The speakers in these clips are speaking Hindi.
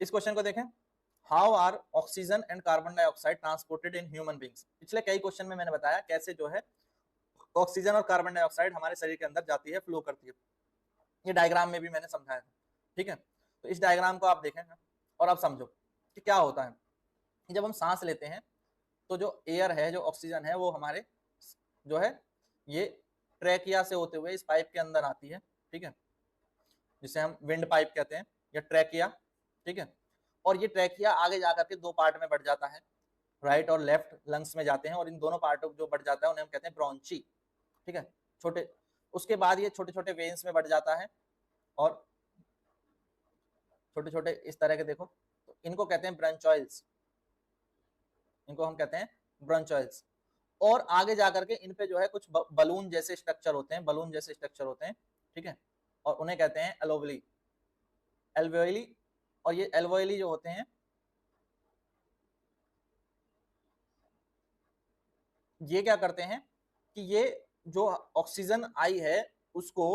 इस क्वेश्चन को देखें, how are oxygen and carbon dioxide transported in human beings. पिछले कई क्वेश्चन में मैंने बताया कैसे जो है ऑक्सीजन और कार्बन डाइऑक्साइड हमारे शरीर के अंदर जाती है, फ्लो करती है। ये डायग्राम में भी मैंने समझाया था, ठीक है। तो इस डायग्राम को आप देखें और आप समझो कि क्या होता है कि जब हम सांस लेते हैं तो जो एयर है, जो ऑक्सीजन है, वो हमारे जो है ये ट्रैकिया से होते हुए इस पाइप के अंदर आती है, ठीक है, जिसे हम विंड पाइप कहते हैं या ट्रैकिया, ठीक है। और ये ट्रैकिया आगे जाकर के दो पार्ट में बढ़ जाता है, राइट और लेफ्ट लंग्स में जाते हैं, और इन दोनों पार्टों जो बढ़ जाता है उन्हें हम कहते हैं ब्रोंची, ठीक है, छोटे। उसके बाद ये छोटे छोटे वेन्स में बढ़ जाता है और छोटे छोटे इस तरह के देखो, तो इनको कहते हैं ब्रंचॉइल्स, इनको हम कहते हैं ब्रंचॉइल्स। और आगे जाकर के इन पे जो है कुछ बलून जैसे स्ट्रक्चर होते हैं, बलून जैसे स्ट्रक्चर होते हैं, ठीक है, और उन्हें कहते हैं एलोवली, एल्वेओली। और ये एल्वेओली जो होते हैं ये क्या करते हैं कि ये जो ऑक्सीजन आई है उसको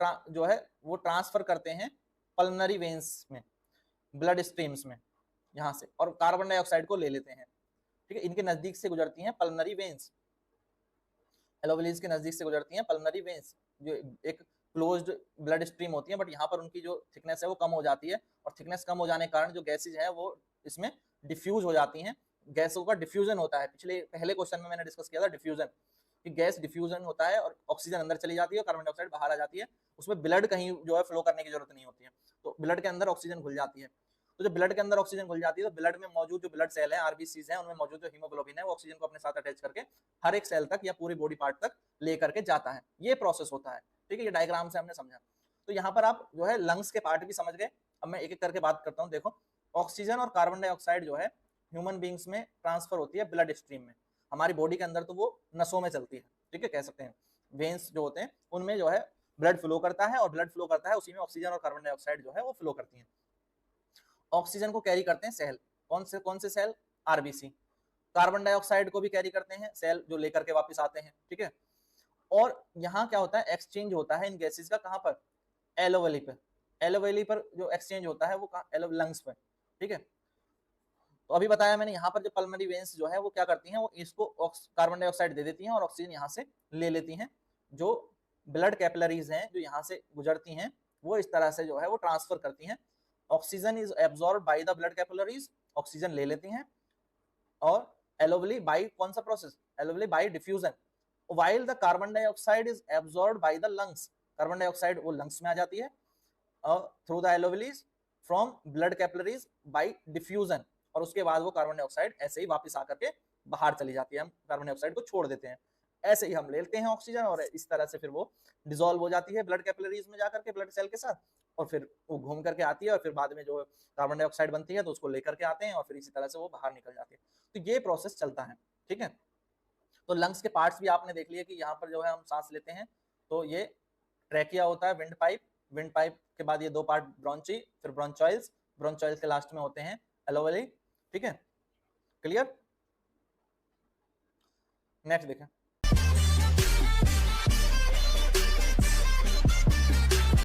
जो है वो ट्रांसफर करते हैं पल्मनरी वेन्स में, ब्लड स्ट्रीम्स में यहां से, और कार्बन डाइऑक्साइड को ले लेते हैं, ठीक है। इनके नजदीक से गुजरती हैं पल्मनरी वेन्स, एलोवेलीज के नजदीक से गुजरती हैं पल्मनरी वेन्स, जो एक क्लोज्ड ब्लड स्ट्रीम होती है, बट यहाँ पर उनकी जो थिकनेस है वो कम हो जाती है, और थिकनेस कम हो जाने के कारण जो गैसेज है वो इसमें डिफ्यूज हो जाती हैं, गैसों का डिफ्यूजन होता है। पहले क्वेश्चन में मैंने डिस्कस किया था डिफ्यूजन, कि गैस डिफ्यूजन होता है और ऑक्सीजन अंदर चली जाती है और कार्बन डाइऑक्साइड बाहर आ जाती है, उसमें ब्लड कहीं जो है फ्लो करने की जरूरत नहीं होती है, तो ब्लड के अंदर ऑक्सीजन घुल जाती है। तो जब ब्लड के अंदर ऑक्सीजन घुल जाती है तो ब्लड में मौजूद जो ब्लड सेल है, आरबीसीज है, उनमें मौजूद जो हीमोग्लोबिन है वो ऑक्सीजन को अपने साथ अटैच करके हर एक सेल तक या पूरी बॉडी पार्ट तक लेकर के जाता है, ये प्रोसेस होता है, ठीक है। ये डायग्राम से हमने समझा। तो यहाँ पर आप जो है लंग्स के पार्ट भी समझ गए। अब मैं एक एक करके बात करता हूँ। देखो, ऑक्सीजन और कार्बन डाइऑक्साइड जो है ह्यूमन बींग्स में ट्रांसफर होती है ब्लड स्ट्रीम में, हमारी बॉडी के अंदर तो वो नसों में चलती है, ठीक है, कह सकते हैं वेन्स जो होते हैं उनमें जो है ब्लड फ्लो करता है, और ब्लड फ्लो करता है उसी में ऑक्सीजन और कार्बन डाइऑक्साइड जो है वो फ्लो करती है। ऑक्सीजन को कैरी करते हैं सेल, कौन से सेल, आरबीसी। कार्बन डाइऑक्साइड को भी कैरी करते हैं सेल जो लेकर के वापस आते हैं, ठीक है। और यहाँ क्या होता है, एक्सचेंज होता है इन गैसेस का, कहां पर, एलोवेली पे, एलोवेली पर जो एक्सचेंज होता है वो कहां, लंग्स पे, ठीक है। तो अभी बताया मैंने, यहाँ पर जो पल्मनरी वेन्स जो है वो क्या करती हैं, वो इसको कार्बन डाइऑक्साइड दे देती हैं और ऑक्सीजन यहाँ से ले लेती हैं। जो ब्लड कैपिलरीज हैं जो यहाँ से गुजरती हैं वो इस तरह से जो है वो ट्रांसफर करती हैं। Oxygen is absorb by the blood capillaries, oxygen ले लेती हैं, और एलोवेली बाय कौन सा process, alveoli by diffusion, while the carbon dioxide is absorb by the lungs, carbon dioxide वो लंग्स में आ जाती है through the alveolis from blood capillaries by diffusion, और उसके बाद वो कार्बन डाइऑक्साइड ऐसे ही वापस आकर के बाहर चली जाती है, हम कार्बन डाइऑक्साइड को छोड़ देते हैं, ऐसे ही हम लेते हैं ऑक्सीजन, और इस तरह से फिर वो डिसॉल्व हो जाती है ब्लड कैपिलरीज में जाकर के, ब्लड सेल के साथ, और फिर वो घूम करके आती है, और फिर बाद में जो कार्बन डाइऑक्साइड बनती है तो उसको लेकर के आते हैं, और फिर इसी तरह से वो बाहर निकल जाती है। तो ये प्रोसेस चलता है, ठीक है। तो लंग्स के पार्ट्स भी आपने देख लिया कि यहाँ पर जो है हम सांस लेते हैं तो ये ट्रैकिया होता है, विंड पाइप, विंड पाइप के बाद ये दो पार्ट ब्रोंची, फिर ब्रोंचॉइल्स, ब्रोंचॉइल्स के लास्ट में होते हैं एलोवेली, ठीक है, क्लियर। नेक्स्ट देखें,